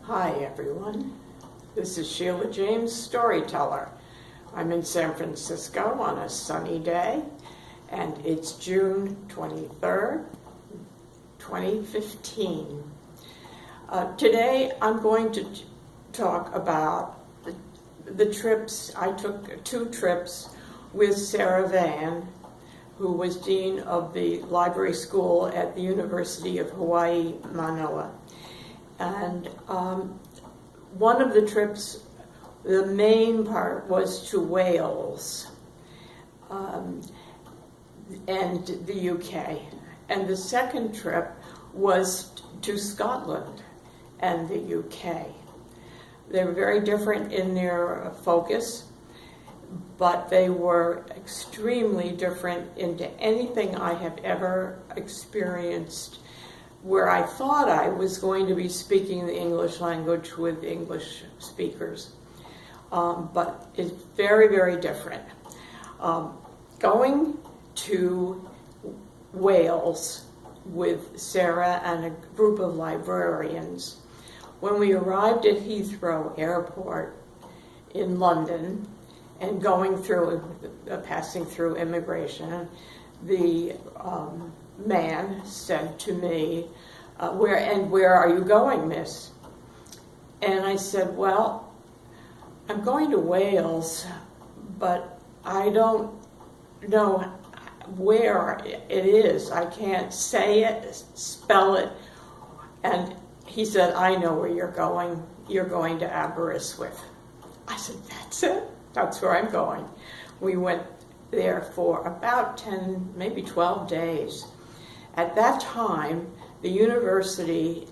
Hi everyone, this is Sheila James, storyteller. I'm in San Francisco on a sunny day, and it's June 23rd, 2015. Today I'm going to talk about the trips. I took 2 trips with Sarah Vann, who was Dean of the Library School at the University of Hawaii, Manoa. And one of the trips, the main part was to Wales and the UK. And the second trip was to Scotland and the UK. They were very different in their focus, but they were extremely different into anything I have ever experienced where I thought I was going to be speaking the English language with English speakers. But it's very, very different. Going to Wales with Sarah and a group of librarians, when we arrived at Heathrow Airport in London and going through, passing through immigration, the man said to me, where are you going, miss? And I said, well, I'm going to Wales, but I don't know where it is. I can't say it, spell it. And he said, I know where you're going. You're going to Aberystwyth. I said, that's it. That's where I'm going. We went there for about 10, maybe 12 days. At that time, the university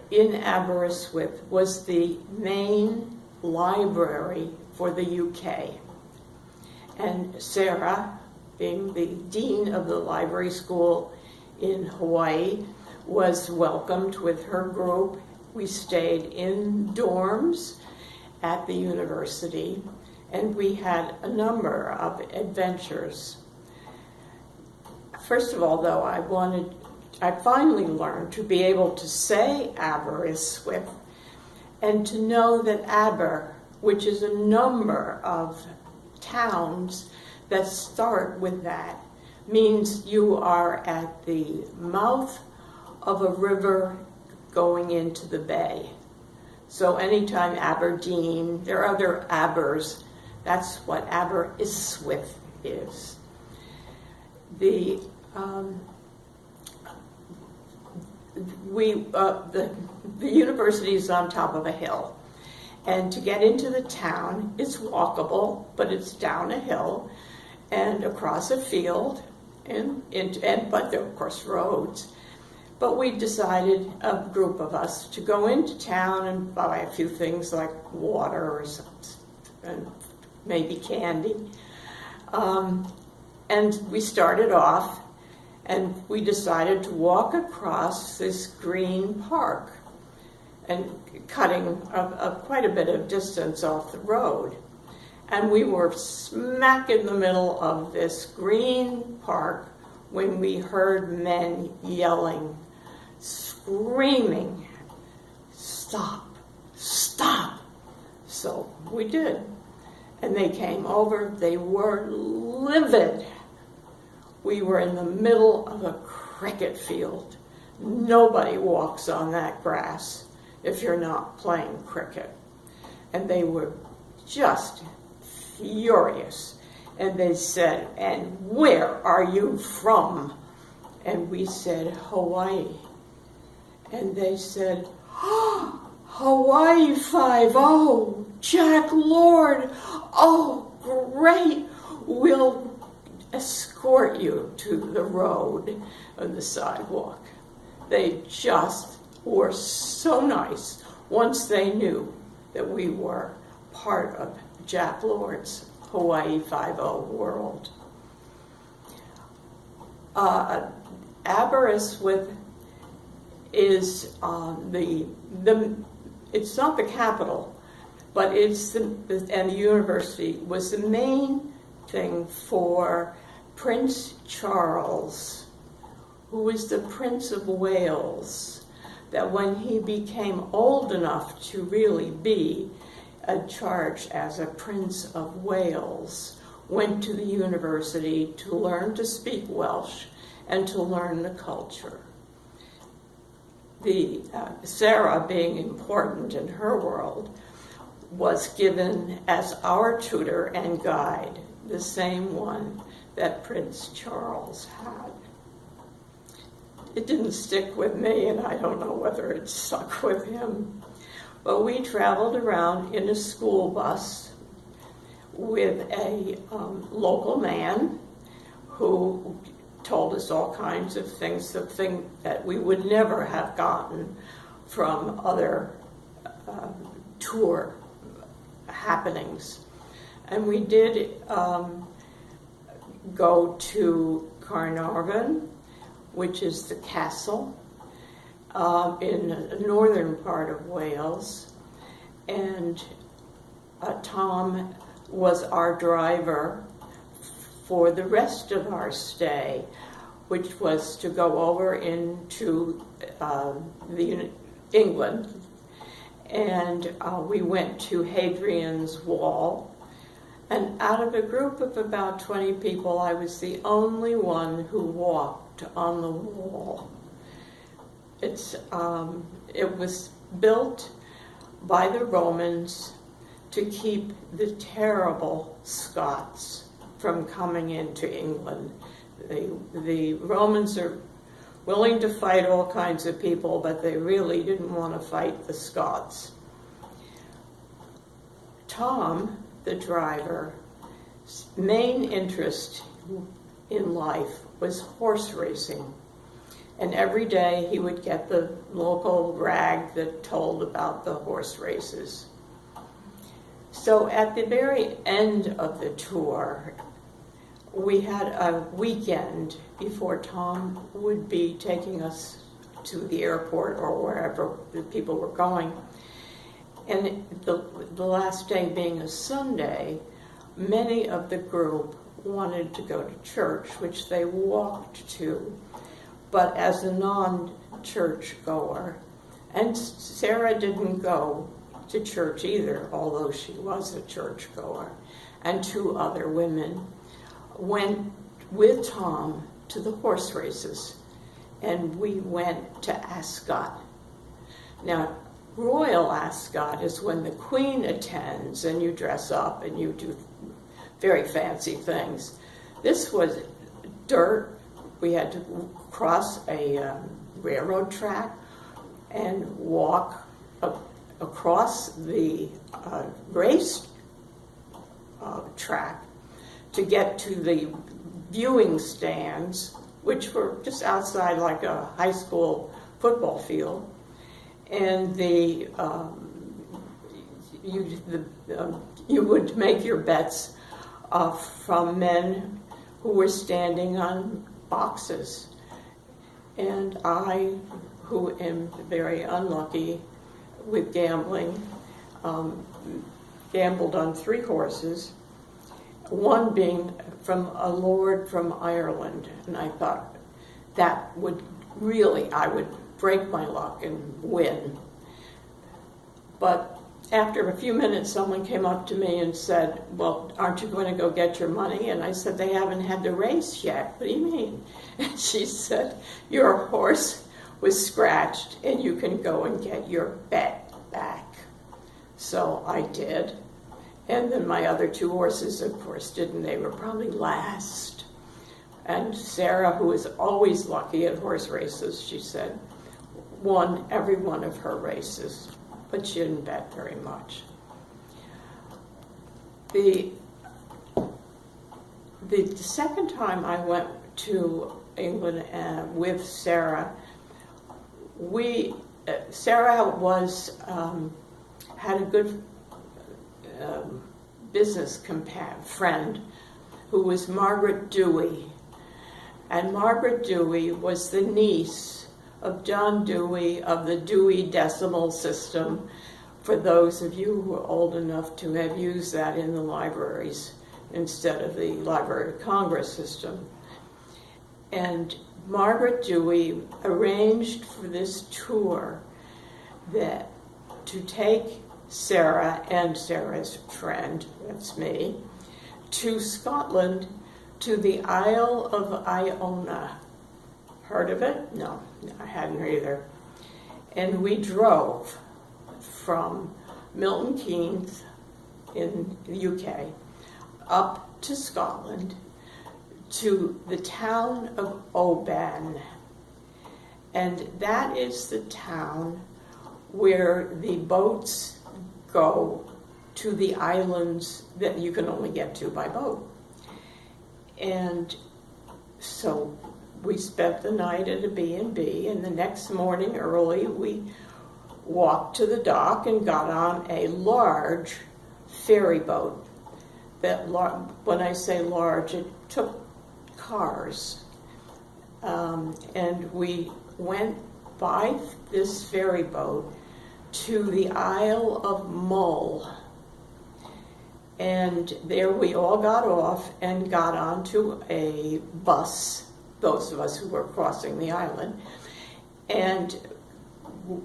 in Aberystwyth was the main library for the UK. And Sarah, being the dean of the library school in Hawaii, was welcomed with her group. We stayed in dorms at the university, and we had a number of adventures. First of all, though, I finally learned to be able to say Aberystwyth and to know that Aber, which is a number of towns that start with that, means you are at the mouth of a river going into the bay. So anytime Aberdeen, there are other Abers, that's what Aberystwyth is. The university is on top of a hill, and to get into the town, it's walkable, but it's down a hill and across a field, but there are of course roads. But we decided, a group of us, to go into town and buy a few things like water or something, and maybe candy. And we started off, and we decided to walk across this green park and cutting quite a bit of distance off the road. And we were smack in the middle of this green park when we heard men yelling, screaming, stop, stop. So we did. And they came over, they were livid. We were in the middle of a cricket field. Nobody walks on that grass if you're not playing cricket. And they were just furious. And they said, and where are you from? And we said, Hawaii. And they said, oh, Hawaii 5-0, Jack Lord. Oh, great. We'll escort you to the road and the sidewalk. They just were so nice once they knew that we were part of Jack Lord's Hawaii 5-0 world. Aberystwyth is it's not the capital, but it's and the university was the main thing for Prince Charles, who was the Prince of Wales, that when he became old enough to really be charged as a Prince of Wales, went to the university to learn to speak Welsh and to learn the culture. Sarah, being important in her world, was given as our tutor and guide, the same one that Prince Charles had. It didn't stick with me, and I don't know whether it stuck with him. But we traveled around in a school bus with a local man who told us all kinds of things that we would never have gotten from other tour happenings. And we did go to Carnarvon, which is the castle in the northern part of Wales. And Tom was our driver for the rest of our stay, which was to go over into England. And we went to Hadrian's Wall. And out of a group of about 20 people, I was the only one who walked on the wall. It was built by the Romans to keep the terrible Scots from coming into England. The Romans are willing to fight all kinds of people, but they really didn't want to fight the Scots. Tom, the driver's main interest in life was horse racing. And every day he would get the local rag that told about the horse races. So at the very end of the tour, we had a weekend before Tom would be taking us to the airport or wherever the people were going. And the last day being a Sunday, many of the group wanted to go to church, which they walked to. But as a non-church goer, and Sarah didn't go to church either, although she was a church goer, and two other women went with Tom to the horse races, and we went to Ascot. Now, Royal Ascot is when the Queen attends and you dress up and you do very fancy things. This was dirt. We had to cross a railroad track and walk across the race track to get to the viewing stands, which were just outside like a high school football field. And you would make your bets from men who were standing on boxes. And I, who am very unlucky with gambling, gambled on 3 horses, one being from a lord from Ireland. And I thought that would really, I would break my luck and win. But after a few minutes, someone came up to me and said, well, aren't you going to go get your money? And I said, they haven't had the race yet. What do you mean? And she said, your horse was scratched and you can go and get your bet back. So I did. And then my other 2 horses, of course, didn't. They were probably last. And Sarah, who is always lucky at horse races, she said, won every one of her races, but she didn't bet very much. The second time I went to England with Sarah, Sarah was had a good business friend who was Margaret Dewey, and Margaret Dewey was the niece of John Dewey of the Dewey Decimal System, for those of you who are old enough to have used that in the libraries instead of the Library of Congress system. And Margaret Dewey arranged for this tour to take Sarah and Sarah's friend, that's me, to Scotland, to the Isle of Iona. Heard of it? No, I hadn't either. And we drove from Milton Keynes in the UK up to Scotland to the town of Oban. And that is the town where the boats go to the islands that you can only get to by boat. And so we spent the night at a B&B, and the next morning early we walked to the dock and got on a large ferry boat. When I say large, it took cars. And we went by this ferry boat to the Isle of Mull. And there we all got off and got onto a bus, those of us who were crossing the island, and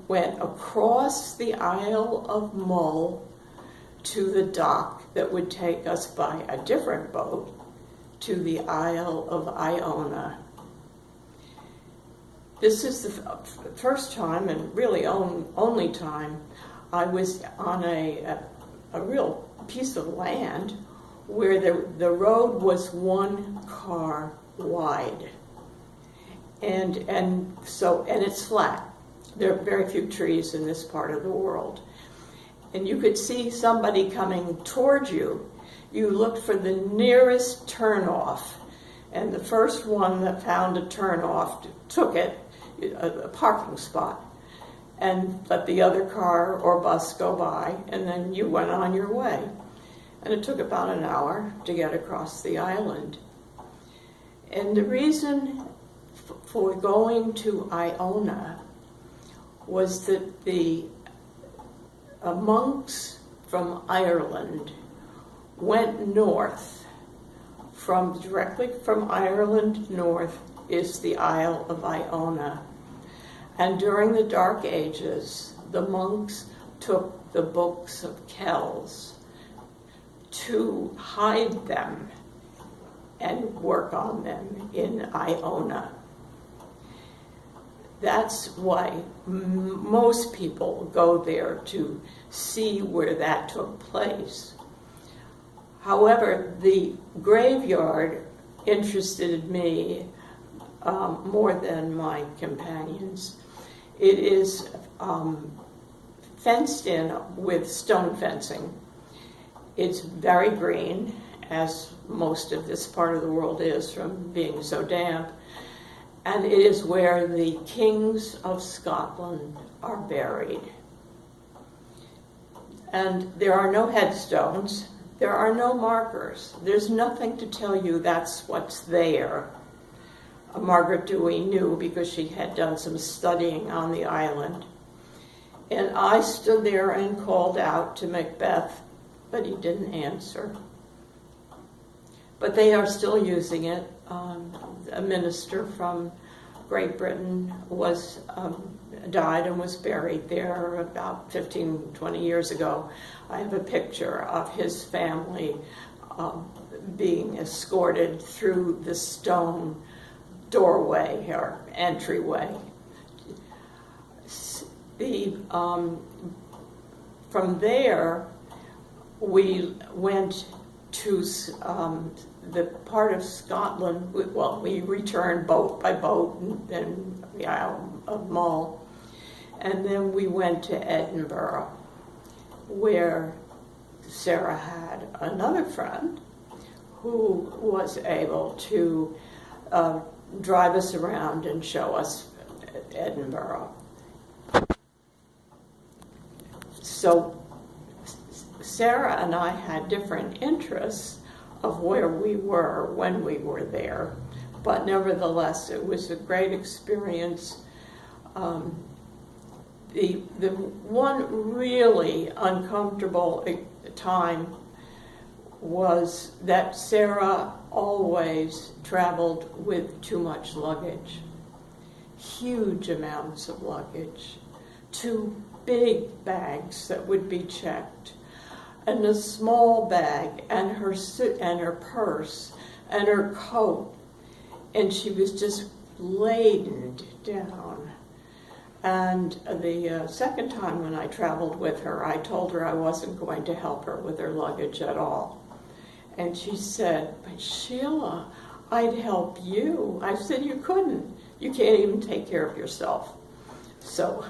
went across the Isle of Mull to the dock that would take us by a different boat to the Isle of Iona. This is the first time, and really only time, I was on a real piece of land where the road was one car wide, and it's flat. There are very few trees in this part of the world, and you could see somebody coming towards you. You looked for the nearest turnoff, and the first one that found a turnoff took it, a parking spot, and let the other car or bus go by, and then you went on your way. And it took about an hour to get across the island. And the reason for going to Iona was that the monks from Ireland went north. Directly from Ireland north is the Isle of Iona. And during the Dark Ages, the monks took the books of Kells to hide them and work on them in Iona. That's why most people go there to see where that took place. However, the graveyard interested me more than my companions. It is fenced in with stone fencing. It's very green, as most of this part of the world is from being so damp. And it is where the kings of Scotland are buried. And there are no headstones. There are no markers. There's nothing to tell you that's what's there. Margaret Dewey knew because she had done some studying on the island. And I stood there and called out to Macbeth, but he didn't answer. But they are still using it. A minister from Great Britain died and was buried there about 15, 20 years ago. I have a picture of his family being escorted through the stone doorway or entryway. From there, we went to the part of Scotland. We returned boat by boat, and then the Isle of Mull, and then we went to Edinburgh, where Sarah had another friend who was able to drive us around and show us Edinburgh. So Sarah and I had different interests of where we were when we were there, but nevertheless it was a great experience. The one really uncomfortable time was that Sarah always traveled with too much luggage. huge amounts of luggage, 2 big bags that would be checked, and a small bag, and her suit, and her purse, and her coat, and she was just laden down. And the second time when I traveled with her, I told her I wasn't going to help her with her luggage at all. And she said, "But Sheila, I'd help you." I said, "You couldn't. You can't even take care of yourself." So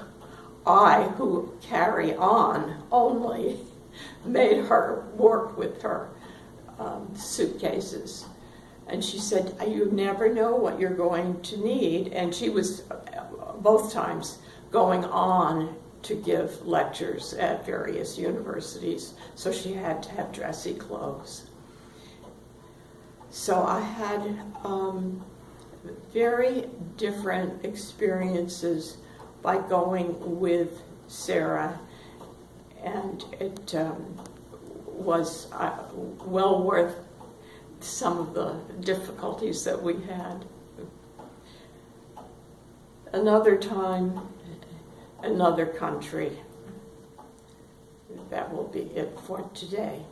I, who carry on only, made her work with her suitcases. And she said, "You never know what you're going to need." And she was both times going on to give lectures at various universities, so she had to have dressy clothes. So I had very different experiences by going with Sarah, and it was well worth some of the difficulties that we had. Another time, another country. That will be it for today.